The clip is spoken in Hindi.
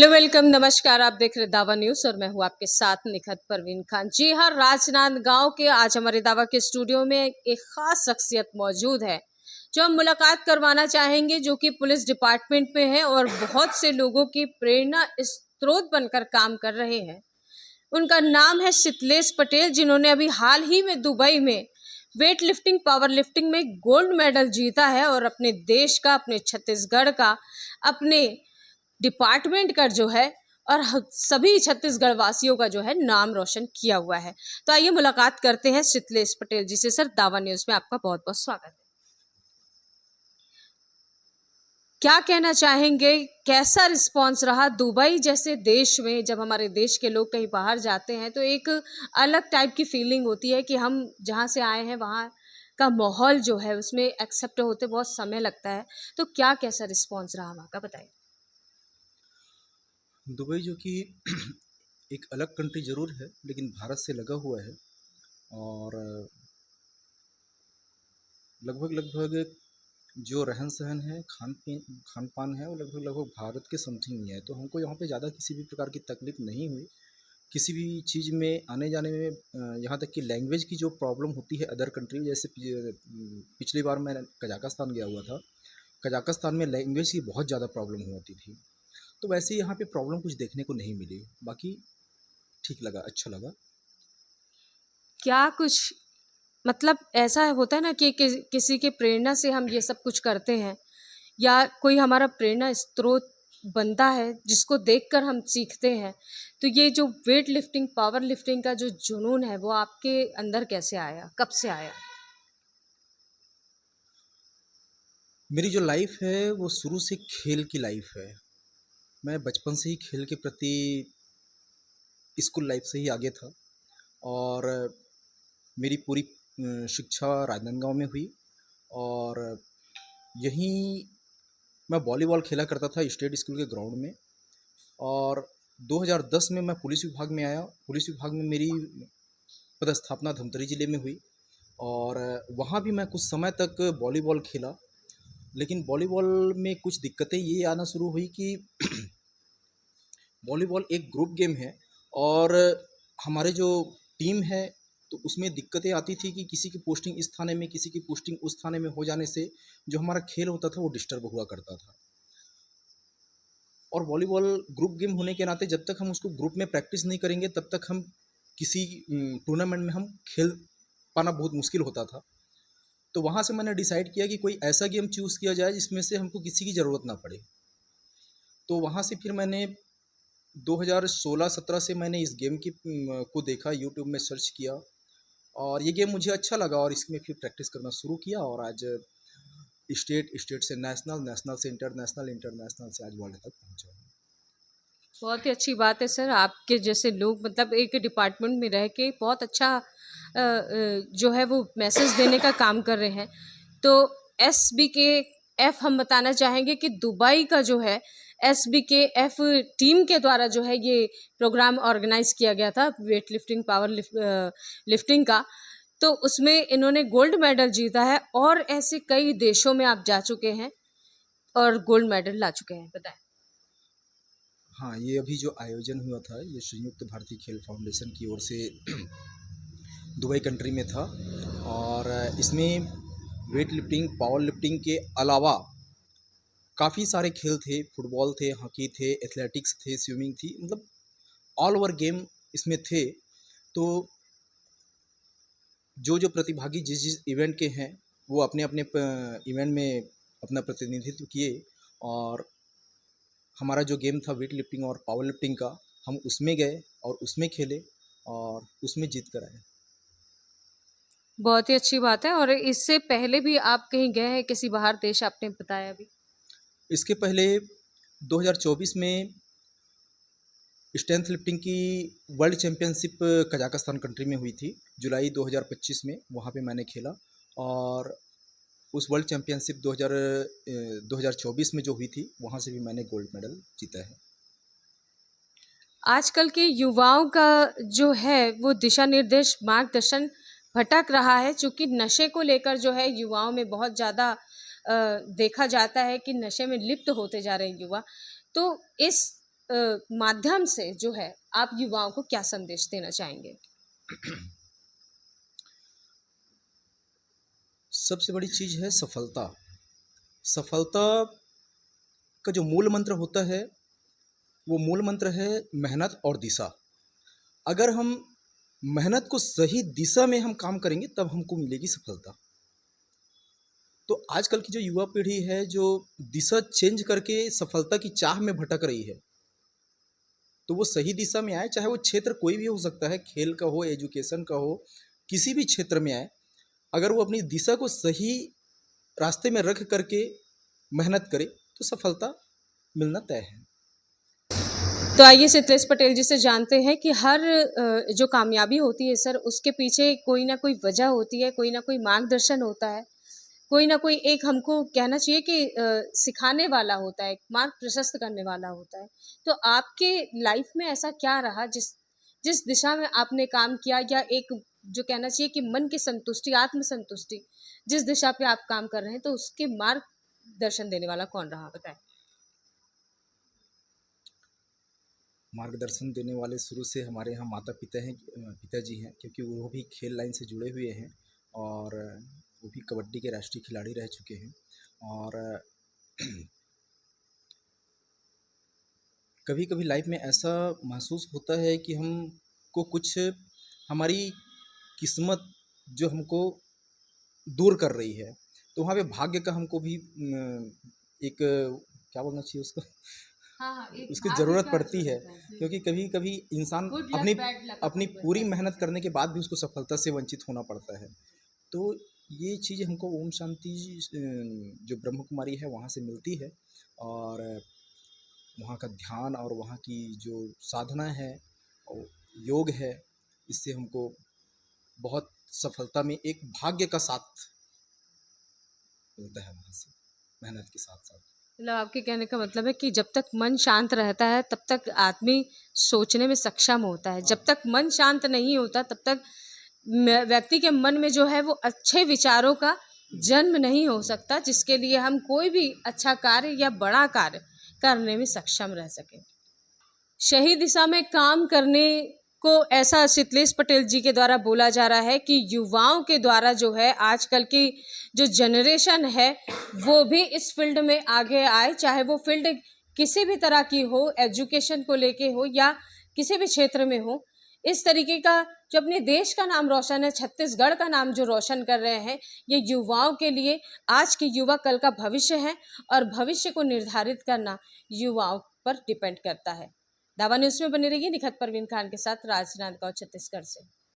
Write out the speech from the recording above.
हेलो वेलकम नमस्कार। आप देख रहे दावा न्यूज़ और मैं हूं आपके साथ निखत परवीन खान। जी हाँ, राजनांदगांव के आज हमारे दावा के स्टूडियो में एक खास शख्सियत मौजूद है जो हम मुलाकात करवाना चाहेंगे, जो कि पुलिस डिपार्टमेंट में है और बहुत से लोगों की प्रेरणा स्रोत बनकर काम कर रहे हैं। उनका नाम है शीतलेश पटेल, जिन्होंने अभी हाल ही में दुबई में वेट लिफ्टिंग पावर लिफ्टिंग में गोल्ड मेडल जीता है और अपने देश का, अपने छत्तीसगढ़ का, अपने डिपार्टमेंट का जो है और सभी छत्तीसगढ़ वासियों का जो है नाम रोशन किया हुआ है। तो आइए मुलाकात करते हैं शीतलेश पटेल जी से। सर, दावा न्यूज़ में आपका बहुत बहुत स्वागत है। क्या कहना चाहेंगे, कैसा रिस्पांस रहा दुबई जैसे देश में? जब हमारे देश के लोग कहीं बाहर जाते हैं तो एक अलग टाइप की फीलिंग होती है कि हम जहाँ से आए हैं वहाँ का माहौल जो है उसमें एक्सेप्ट होते बहुत समय लगता है। तो क्या कैसा रिस्पांस रहा वहाँ का, बताइए। दुबई जो कि एक अलग कंट्री ज़रूर है, लेकिन भारत से लगा हुआ है और लगभग लगभग जो रहन सहन है, खान पान है, वो लगभग लगभग भारत के समथिंग ही है। तो हमको यहाँ पे ज़्यादा किसी भी प्रकार की तकलीफ नहीं हुई किसी भी चीज़ में आने जाने में। यहाँ तक कि लैंग्वेज की जो प्रॉब्लम होती है अदर कंट्री, जैसे पिछली बार मैं कजाकिस्तान गया हुआ था। कजाकिस्तान में लैंग्वेज की बहुत ज़्यादा प्रॉब्लम होती थी, तो वैसे ही यहाँ पे प्रॉब्लम कुछ देखने को नहीं मिली। बाकी ठीक लगा, अच्छा लगा। क्या कुछ मतलब ऐसा होता है ना कि किसी के प्रेरणा से हम ये सब कुछ करते हैं, या कोई हमारा प्रेरणा स्रोत बनता है जिसको देखकर हम सीखते हैं। तो ये जो वेट लिफ्टिंग पावर लिफ्टिंग का जो जुनून है वो आपके अंदर कैसे आया, कब से आया? मेरी जो लाइफ है वो शुरू से खेल की लाइफ है। मैं बचपन से ही खेल के प्रति स्कूल लाइफ से ही आगे था और मेरी पूरी शिक्षा राजनांदगांव में हुई और यहीं मैं वॉलीबॉल खेला करता था स्टेट स्कूल के ग्राउंड में। और 2010 में मैं पुलिस विभाग में आया। पुलिस विभाग में मेरी पदस्थापना धमतरी ज़िले में हुई और वहाँ भी मैं कुछ समय तक वॉलीबॉल खेला। लेकिन वॉलीबॉल में कुछ दिक्कतें ये आना शुरू हुई कि वॉलीबॉल एक ग्रुप गेम है और हमारे जो टीम है तो उसमें दिक्कतें आती थी कि किसी की पोस्टिंग इस थाने में, किसी की पोस्टिंग उस थाने में हो जाने से जो हमारा खेल होता था वो डिस्टर्ब हुआ करता था। और वॉलीबॉल ग्रुप गेम होने के नाते जब तक हम उसको ग्रुप में प्रैक्टिस नहीं करेंगे तब तक हम किसी टूर्नामेंट में हम खेल पाना बहुत मुश्किल होता था। तो वहाँ से मैंने डिसाइड किया कि कोई ऐसा गेम चूज़ किया जाए जिसमें से हमको किसी की ज़रूरत ना पड़े। तो वहाँ से फिर मैंने 2016-17 से मैंने इस गेम की को देखा, यूट्यूब में सर्च किया और ये गेम मुझे अच्छा लगा और इसमें फिर प्रैक्टिस करना शुरू किया और आज स्टेट से नेशनल, नेशनल से इंटरनेशनल, इंटरनेशनल से आज वर्ल्ड तक पहुँचा हूँ। बहुत ही अच्छी बात है सर, आपके जैसे लोग मतलब एक डिपार्टमेंट में रह के बहुत अच्छा जो है वो मैसेज देने का काम कर रहे हैं। तो SBKF हम बताना चाहेंगे कि दुबई का जो है SBKF टीम के द्वारा जो है ये प्रोग्राम ऑर्गेनाइज किया गया था वेट लिफ्टिंग पावर लिफ्टिंग का। तो उसमें इन्होंने गोल्ड मेडल जीता है और ऐसे कई देशों में आप जा चुके हैं और गोल्ड मेडल ला चुके हैं, बताएं। हाँ, ये अभी जो आयोजन हुआ था ये संयुक्त भारतीय खेल फाउंडेशन की ओर से दुबई कंट्री में था और इसमें वेट लिफ्टिंग, पावर लिफ्टिंग के अलावा काफ़ी सारे खेल थे। फुटबॉल थे, हॉकी थे, एथलेटिक्स थे, स्विमिंग थी, मतलब ऑल ओवर गेम इसमें थे। तो जो जो प्रतिभागी जिस जिस इवेंट के हैं वो अपने अपने इवेंट में अपना प्रतिनिधित्व किए और हमारा जो गेम था वेट लिफ्टिंग और पावर लिफ्टिंग का, हम उसमें गए और उसमें खेले और उसमें जीत कर आए। बहुत ही अच्छी बात है। और इससे पहले भी आप कहीं गए हैं किसी बाहर देश, आपने बताया अभी? इसके पहले 2024 में स्ट्रेंथ लिफ्टिंग की वर्ल्ड चैम्पियनशिप कजाकिस्तान कंट्री में हुई थी। जुलाई 2025 में वहाँ पे मैंने खेला और उस वर्ल्ड चैम्पियनशिप 2024 में जो हुई थी वहाँ से भी मैंने गोल्ड मेडल जीता है। आजकल के युवाओं का जो है वो दिशा निर्देश, मार्गदर्शन भटक रहा है, चूँकि नशे को लेकर जो है युवाओं में बहुत ज़्यादा देखा जाता है कि नशे में लिप्त होते जा रहे हैं युवा। तो इस माध्यम से जो है आप युवाओं को क्या संदेश देना चाहेंगे? सबसे बड़ी चीज़ है सफलता। सफलता का जो मूल मंत्र होता है, वो मूल मंत्र है मेहनत और दिशा। अगर हम मेहनत को सही दिशा में हम काम करेंगे तब हमको मिलेगी सफलता। तो आजकल की जो युवा पीढ़ी है जो दिशा चेंज करके सफलता की चाह में भटक रही है, तो वो सही दिशा में आए, चाहे वो क्षेत्र कोई भी हो सकता है, खेल का हो, एजुकेशन का हो, किसी भी क्षेत्र में आए। अगर वो अपनी दिशा को सही रास्ते में रख करके मेहनत करे तो सफलता मिलना तय है। तो आइए सिद्धेश पटेल जी से जानते हैं कि हर जो कामयाबी होती है सर, उसके पीछे कोई ना कोई वजह होती है, कोई ना कोई मार्गदर्शन होता है, कोई ना कोई एक हमको कहना चाहिए कि सिखाने वाला होता है, एक मार्ग प्रशस्त करने वाला होता है। तो आपके लाइफ में ऐसा क्या रहा जिस जिस दिशा में आपने काम किया, या एक जो कहना चाहिए कि मन की संतुष्टि, आत्म संतुष्टि, जिस दिशा पे आप काम कर रहे हैं, तो उसके मार्गदर्शन देने वाला कौन रहा बताएं? मार्गदर्शन देने वाले शुरू से हमारे यहाँ माता पिता हैं, पिताजी हैं, क्योंकि वो भी खेल लाइन से जुड़े हुए हैं और वो भी कबड्डी के राष्ट्रीय खिलाड़ी रह चुके हैं। और कभी कभी लाइफ में ऐसा महसूस होता है कि हमको कुछ हमारी किस्मत जो हमको दूर कर रही है, तो वहाँ पे भाग्य का हमको भी एक क्या बोलना चाहिए उसको, हाँ हाँ, एक उसकी भाग्य ज़रूरत का पड़ती जो है। रहता है, क्योंकि कभी कभी इंसान गुड लक अपनी बैड लक अपनी अपन को पूरी कह मेहनत सकते हैं। करने के बाद भी उसको सफलता से वंचित होना पड़ता है। तो ये चीज़ हमको ओम शांति जो ब्रह्म कुमारी है वहाँ से मिलती है। और वहाँ का ध्यान और वहाँ की जो साधना है और योग है, इससे हमको बहुत सफलता में एक भाग्य का साथ मिलता है वहाँ से, मेहनत के साथ साथ। मतलब आपके कहने का मतलब है कि जब तक मन शांत रहता है तब तक आदमी सोचने में सक्षम होता है, जब तक मन शांत नहीं होता तब तक व्यक्ति के मन में जो है वो अच्छे विचारों का जन्म नहीं हो सकता, जिसके लिए हम कोई भी अच्छा कार्य या बड़ा कार्य करने में सक्षम रह सके। सही दिशा में काम करने को ऐसा शितलेश पटेल जी के द्वारा बोला जा रहा है कि युवाओं के द्वारा जो है आजकल की जो जनरेशन है वो भी इस फील्ड में आगे आए, चाहे वो फील्ड किसी भी तरह की हो, एजुकेशन को लेके हो या किसी भी क्षेत्र में हो। इस तरीके का जो अपने देश का नाम रोशन है, छत्तीसगढ़ का नाम जो रोशन कर रहे हैं, ये युवाओं के लिए, आज के युवा कल का भविष्य है और भविष्य को निर्धारित करना युवाओं पर डिपेंड करता है। दावा न्यूज़ में बनी रहिए निखत परवीन खान के साथ, राजनांदगांव छत्तीसगढ़ से।